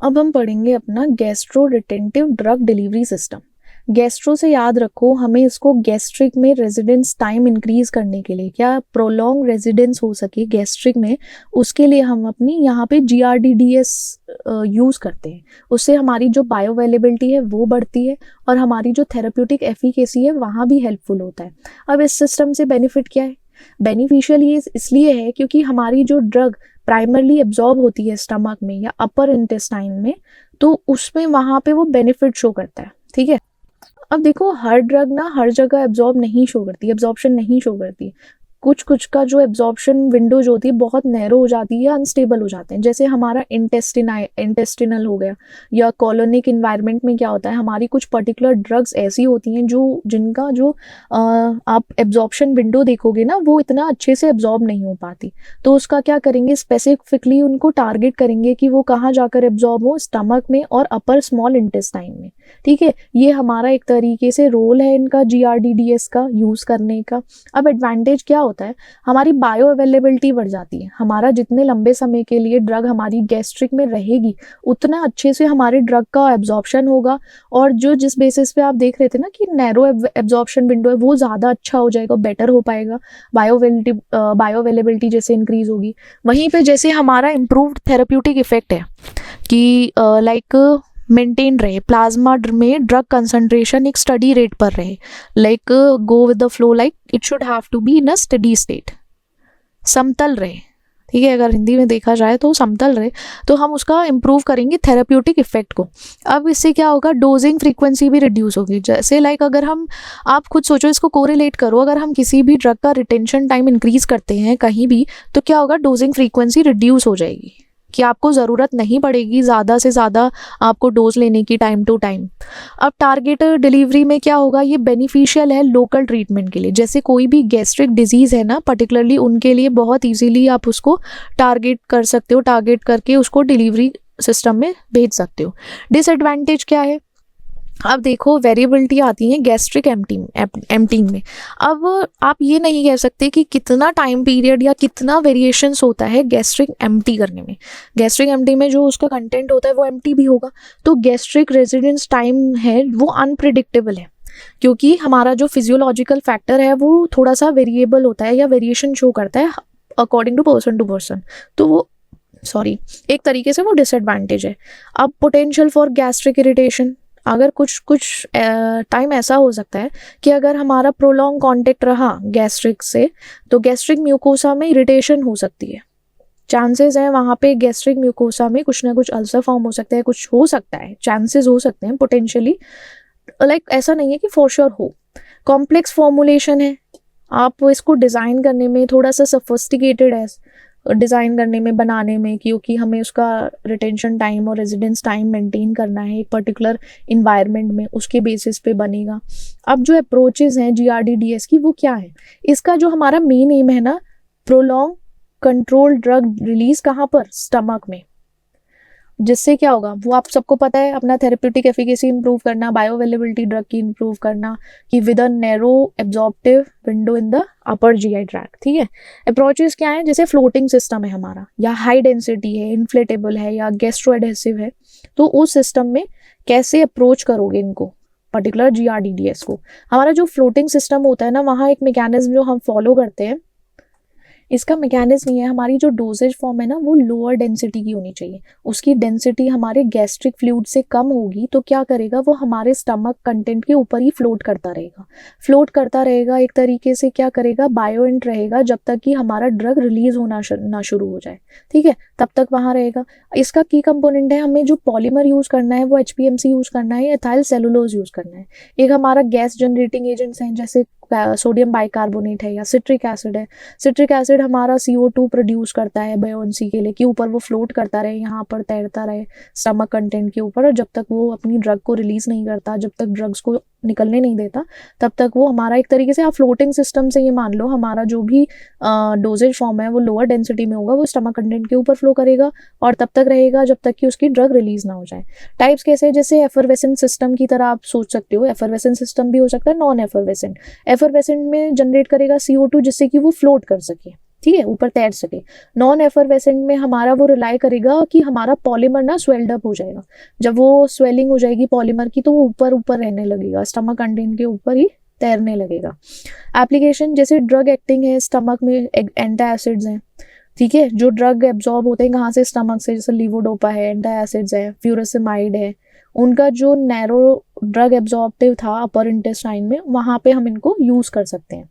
अब हम पढ़ेंगे अपना gastro retentive drug delivery system. Gastro से याद रखो, हमें इसको गैस्ट्रिक में रेजिडेंस टाइम इंक्रीज करने के लिए, क्या प्रोलॉन्ग रेजिडेंस हो सके गैस्ट्रिक में, उसके लिए हम अपनी यहाँ पे GRDDS यूज करते हैं। उससे हमारी जो बायो अवेलेबिलिटी है वो बढ़ती है और हमारी जो थेरेप्यूटिक एफिकेसी है वहाँ भी हेल्पफुल होता है। अब इस सिस्टम से बेनिफिट क्या है? बेनिफिशियल ये इसलिए है क्योंकि हमारी जो ड्रग प्राइमरली एब्जॉर्ब होती है स्टमक में या अपर इंटेस्टाइन में, तो उसमें वहां पे वो बेनिफिट शो करता है। ठीक है, अब देखो हर ड्रग ना हर जगह एब्जॉर्ब नहीं शो करती, एब्जॉर्प्शन नहीं शो करती। कुछ कुछ का जो एब्जॉर्प्शन विंडो जो होती है बहुत नैरो हो जाती है, अनस्टेबल हो जाते हैं। जैसे हमारा इंटेस्टिनल हो गया, या कॉलोनिक इन्वायरमेंट में क्या होता है, हमारी कुछ पर्टिकुलर ड्रग्स ऐसी होती हैं जो जिनका जो आप एब्जॉर्प्शन विंडो देखोगे ना वो इतना अच्छे से एब्जॉर्ब नहीं हो पाती। तो उसका क्या करेंगे, स्पेसिफिकली उनको टारगेट करेंगे कि वो कहाँ जाकर एब्जॉर्ब हो, स्टमक में और अपर स्मॉल इंटेस्टाइन में। ठीक है, ये हमारा एक तरीके से रोल है इनका GRDDS का यूज करने का। अब एडवांटेज क्या होता है, हमारी बायो अवेलेबिलिटी बढ़ जाती है। हमारा जितने लंबे समय के लिए ड्रग हमारी गैस्ट्रिक में रहेगी उतना अच्छे से हमारे ड्रग का एब्जॉर्प्शन होगा, और जो जिस बेसिस पे आप देख रहे थे ना कि नैरो एब्जॉर्प्शन विंडो है वो ज़्यादा अच्छा हो जाएगा, बेटर हो पाएगा। बायो अवेलेबिलिटी जैसे इंक्रीज होगी, वहीं पे जैसे हमारा इम्प्रूव्ड थेरेप्यूटिक इफेक्ट है कि लाइक मेंटेन रहे प्लाज्मा में ड्रग कंसंट्रेशन एक स्टडी रेट पर रहे, like go with the flow, like it should have to be in a steady state, समतल रहे। ठीक है, अगर हिंदी में देखा जाए तो समतल रहे, तो हम उसका इम्प्रूव करेंगे थेरेप्यूटिक इफेक्ट को। अब इससे क्या होगा, डोजिंग फ्रीक्वेंसी भी रिड्यूस होगी। जैसे लाइक अगर हम, आप खुद सोचो, इसको कोरिलेट करो, अगर हम किसी भी ड्रग का रिटेंशन टाइम इंक्रीज करते हैं कहीं भी, तो क्या होगा, डोजिंग फ्रीक्वेंसी रिड्यूस हो जाएगी, कि आपको ज़रूरत नहीं पड़ेगी ज़्यादा से ज़्यादा आपको डोज लेने की टाइम टू टाइम। अब टारगेट डिलीवरी में क्या होगा, ये बेनिफिशियल है लोकल ट्रीटमेंट के लिए। जैसे कोई भी गैस्ट्रिक डिजीज़ है ना पर्टिकुलरली, उनके लिए बहुत इजीली आप उसको टारगेट कर सकते हो, टारगेट करके उसको डिलीवरी सिस्टम में भेज सकते हो। डिसएडवांटेज क्या है, अब देखो वेरिएबिलिटी आती है गैस्ट्रिक एम्पटिंग में। अब आप ये नहीं कह सकते कि कितना टाइम पीरियड या कितना वेरिएशंस होता है गैस्ट्रिक एम्प्टी करने में। गैस्ट्रिक एम्प्टी में जो उसका कंटेंट होता है वो एम्प्टी भी होगा, तो गैस्ट्रिक रेजिडेंस टाइम है वो अनप्रिडिक्टेबल है, क्योंकि हमारा जो फिजियोलॉजिकल फैक्टर है वो थोड़ा सा वेरिएबल होता है या वेरिएशन शो करता है अकॉर्डिंग टू पर्सन। तो वो एक तरीके से वो डिसएडवांटेज है। अब पोटेंशियल फॉर गैस्ट्रिक इरिटेशन, अगर कुछ टाइम ऐसा हो सकता है कि अगर हमारा प्रोलॉन्ग कांटेक्ट रहा गैस्ट्रिक से, तो गैस्ट्रिक म्यूकोसा में इरिटेशन हो सकती है। चांसेस हैं वहाँ पे गैस्ट्रिक म्यूकोसा में कुछ ना कुछ अल्सर फॉर्म हो सकता है, कुछ हो सकता है, चांसेस हो सकते हैं पोटेंशियली, लाइक ऐसा नहीं है कि फॉर श्योर हो। कॉम्प्लेक्स फॉर्मुलेशन है, आप इसको डिज़ाइन करने में थोड़ा सा सफिस्टिकेटेड है, डिज़ाइन करने में, बनाने में, क्योंकि हमें उसका रिटेंशन टाइम और रेजिडेंस टाइम मेंटेन करना है एक पर्टिकुलर इन्वायरमेंट में, उसके बेसिस पे बनेगा। अब जो अप्रोचेस हैं GRDDS की वो क्या है, इसका जो हमारा मेन एम है ना, प्रोलॉन्ग कंट्रोल ड्रग रिलीज कहाँ पर, स्टमक में, जिससे क्या होगा वो आप सबको पता है, अपना थेरेप्यूटिक एफिकेसी इंप्रूव करना, बायो अवेलेबिलिटी ड्रग की इंप्रूव करना, कि with a narrow absorptive window in the upper GI tract. ठीक है, अप्रोचेस क्या है, जैसे फ्लोटिंग सिस्टम है हमारा, या हाई डेंसिटी है, इन्फ्लेटेबल है, या गैस्ट्रो एडहेसिव है, तो उस सिस्टम में कैसे अप्रोच करोगे इनको, पर्टिकुलर GRDDS को। हमारा जो फ्लोटिंग सिस्टम होता है ना, वहाँ एक मैकेनिज्म जो हम फॉलो करते हैं, इसका मैकेनिज्म ये है, हमारी जो डोजेज फॉर्म है ना वो लोअर डेंसिटी की होनी चाहिए। उसकी डेंसिटी हमारे गैस्ट्रिक फ्लूइड से कम होगी तो क्या करेगा, वो हमारे स्टमक कंटेंट के ऊपर ही फ्लोट करता रहेगा एक तरीके से, क्या करेगा, बायोएंट रहेगा जब तक कि हमारा ड्रग रिलीज होना ना शुरू हो जाए। ठीक है, तब तक वहाँ रहेगा। इसका की कंपोनेंट है, हमें जो पॉलीमर यूज करना है वो HPMC यूज करना है, एथाइल सेलुलोज यूज करना है। एक हमारा गैस जनरेटिंग एजेंट्स हैं, जैसे सोडियम बाइकार्बोनेट है या सिट्रिक एसिड है। सिट्रिक एसिड हमारा CO2 प्रोड्यूस करता है बायोन्सी के लिए, कि ऊपर वो फ्लोट करता रहे, यहाँ पर तैरता रहे स्टमक कंटेंट के ऊपर, और जब तक वो अपनी ड्रग को रिलीज नहीं करता, जब तक ड्रग्स को निकलने नहीं देता, तब तक वो हमारा एक तरीके से, आप फ्लोटिंग सिस्टम से ये मान लो, हमारा जो भी डोजेज फॉर्म है वो लोअर डेंसिटी में होगा, वो स्टमक कंटेंट के ऊपर फ्लो करेगा और तब तक रहेगा जब तक कि उसकी ड्रग रिलीज ना हो जाए। टाइप्स कैसे, जैसे एफरवेसेंट सिस्टम की तरह आप सोच सकते हो, एफरवेसेंट सिस्टम भी हो सकता है, नॉन एफरवेसेंट। एफरवेसेंट में जनरेट करेगा CO2 जिससे कि वो फ्लोट कर सके। ठीक है, ऊपर तैर सके। नॉन एफरवेसेंट में हमारा वो रिलाई करेगा कि हमारा पॉलीमर ना स्वेल्ड अप हो जाएगा, जब वो स्वेलिंग हो जाएगी पॉलीमर की तो वो ऊपर ऊपर रहने लगेगा, स्टमक कंटेंट के ऊपर ही तैरने लगेगा। एप्लीकेशन जैसे ड्रग एक्टिंग है, स्टमक में एंटी एसिड्स हैं, ठीक है, जो ड्रग एब्जॉर्ब होते हैं कहाँ से, स्टमक से, जैसे लीवोडोपा है, एंटी एसिड्स है, फ्यूरासिमाइड है, उनका जो नैरो ड्रग एब्जॉर्प्टिव था अपर इंटेस्टाइन में, वहाँ पे हम इनको यूज कर सकते हैं,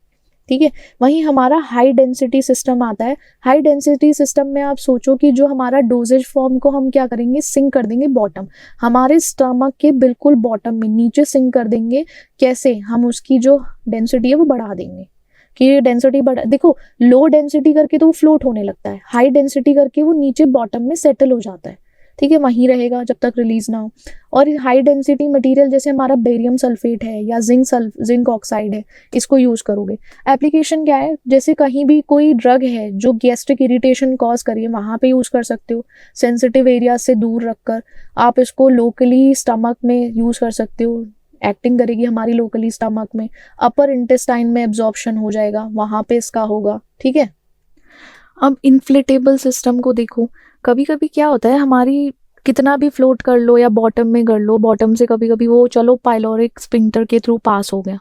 ठीक है। वहीं हमारा हाई डेंसिटी सिस्टम आता है। हाई डेंसिटी सिस्टम में आप सोचो कि जो हमारा डोजेज फॉर्म को हम क्या करेंगे, सिंक कर देंगे बॉटम, हमारे स्टमक के बिल्कुल बॉटम में नीचे सिंक कर देंगे। कैसे, हम उसकी जो डेंसिटी है वो बढ़ा देंगे कि डेंसिटी बढ़ा, देखो लो डेंसिटी करके तो वो फ्लोट होने लगता है, हाई डेंसिटी करके वो नीचे बॉटम में सेटल हो जाता है, ठीक है, वहीं रहेगा जब तक रिलीज ना हो। और हाई डेंसिटी मटेरियल जैसे हमारा बेरियम सल्फेट है या जिंक ऑक्साइड है, इसको यूज करोगे। एप्लीकेशन क्या है, जैसे कहीं भी कोई ड्रग है जो गैस्ट्रिक इरिटेशन कॉज करिए, वहाँ पे यूज कर सकते हो। सेंसिटिव एरिया से दूर रखकर आप इसको लोकली स्टमक में यूज कर सकते हो, एक्टिंग करेगी हमारी लोकली स्टमक में, अपर इंटेस्टाइन में एब्जॉर्प्शन हो जाएगा, वहाँ पे इसका होगा, ठीक है। अब इन्फ्लेटेबल सिस्टम को देखो, कभी कभी क्या होता है, हमारी कितना भी फ्लोट कर लो या बॉटम में कर लो, बॉटम से कभी कभी वो चलो पाइलोरिक स्फिंक्टर के थ्रू पास हो गया,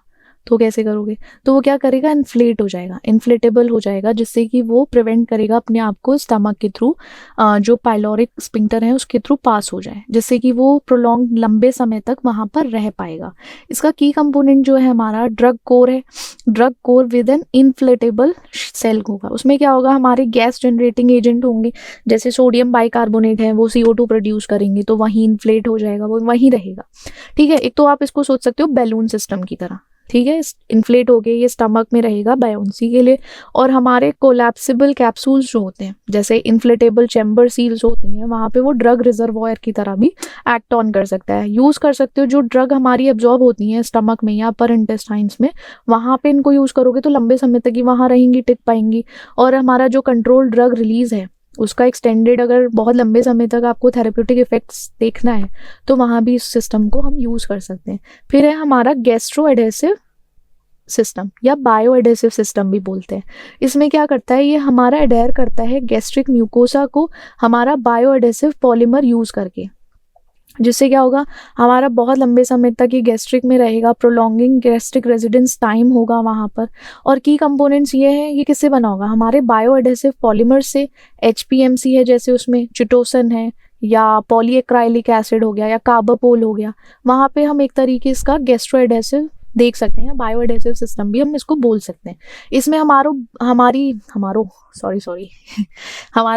तो कैसे करोगे, तो वो क्या करेगा, इन्फ्लेट हो जाएगा, इन्फ्लेटेबल हो जाएगा, जिससे कि वो प्रिवेंट करेगा अपने आप को स्टमक के थ्रू जो पाइलोरिक स्फिंक्टर है उसके थ्रू पास हो जाए, जिससे कि वो प्रोलॉन्ग लंबे समय तक वहाँ पर रह पाएगा। इसका की कंपोनेंट जो है हमारा ड्रग कोर है, drug core with an inflatable cell होगा। उसमें क्या होगा, हमारे गैस जनरेटिंग एजेंट होंगे, जैसे सोडियम बाइकार्बोनेट है, वो CO2 प्रोड्यूस करेंगे तो वहीं इन्फ्लेट हो जाएगा, वो वहीं रहेगा, ठीक है। एक तो आप इसको सोच सकते हो बैलून सिस्टम की तरह, ठीक है, इन्फ्लेट हो गए, ये स्टमक में रहेगा बायोंसी के लिए। और हमारे कोलैप्सिबल कैप्सूल्स जो होते हैं, जैसे इन्फ्लेटेबल चैम्बर सील्स होती हैं, वहाँ पे वो ड्रग रिजर्वॉयर की तरह भी एक्ट ऑन कर सकता है, यूज कर सकते हो। जो ड्रग हमारी एब्जॉर्ब होती हैं स्टमक में या अपर इंटेस्टाइन्स में, वहाँ पे इनको यूज करोगे तो लंबे समय तक ही वहाँ रहेंगी, टिक पाएंगी। और हमारा जो कंट्रोल ड्रग रिलीज है उसका एक्सटेंडेड, अगर बहुत लंबे समय तक आपको थेरेप्यूटिक इफेक्ट्स देखना है तो वहाँ भी इस सिस्टम को हम यूज कर सकते हैं। फिर है हमारा गैस्ट्रो एडेसिव सिस्टम या बायो एडेसिव सिस्टम भी बोलते हैं। इसमें क्या करता है, ये हमारा एडेयर करता है गैस्ट्रिक म्यूकोसा को हमारा बायो एडेसिव पॉलीमर यूज करके, जिससे क्या होगा, हमारा बहुत लंबे समय तक ये गैस्ट्रिक में रहेगा, प्रोलॉन्गिंग गैस्ट्रिक रेजिडेंस टाइम होगा वहाँ पर। और की कंपोनेंट्स ये हैं, ये किससे बना होगा, हमारे बायो एडेसिव पॉलीमर से। HPMC है जैसे, उसमें चिटोसन है या पॉलीएक्राइलिक एसिड हो गया या कार्बापोल हो गया, वहाँ पे हम एक तरीके इसका गैस्ट्रो एडेसिव देख सकते हैं, बायो एडेसिव सिस्टम भी हम इसको बोल सकते हैं। इसमें हमारा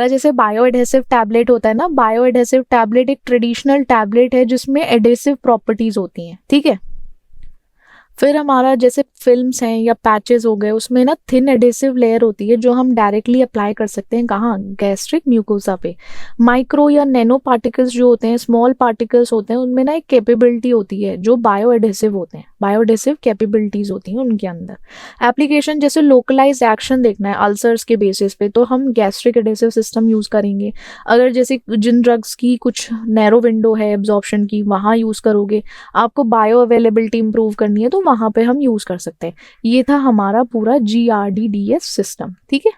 जैसे बायो एडेसिव टैबलेट होता है ना, बायो एडेसिव टैबलेट एक ट्रेडिशनल टैबलेट है जिसमें एडेसिव प्रॉपर्टीज होती हैं, ठीक है। फिर हमारा जैसे फिल्म्स हैं या पैचेस हो गए, उसमें ना थिन एडेसिव लेयर होती है जो हम डायरेक्टली अप्लाई कर सकते हैं, कहाँ, गैस्ट्रिक म्यूकोसा पे। माइक्रो या नैनो पार्टिकल्स जो होते हैं, स्मॉल पार्टिकल्स होते हैं, उनमें ना एक कैपेबिलिटी होती है जो बायो एडेसिव होते हैं, बायो एडेसिव कैपेबिलिटीज होती हैं उनके अंदर। एप्लीकेशन जैसे लोकलाइज एक्शन देखना है अल्सर्स के बेसिस पे, तो हम गैस्ट्रिक एडेसिव सिस्टम यूज करेंगे। अगर जैसे जिन ड्रग्स की कुछ नैरो विंडो है एब्जॉर्प्शन की, वहाँ यूज करोगे। आपको बायो अवेलेबिलिटी इंप्रूव करनी है तो वहाँ पे हम यूज कर सकते हैं। ये था हमारा पूरा GRDDS सिस्टम, ठीक है।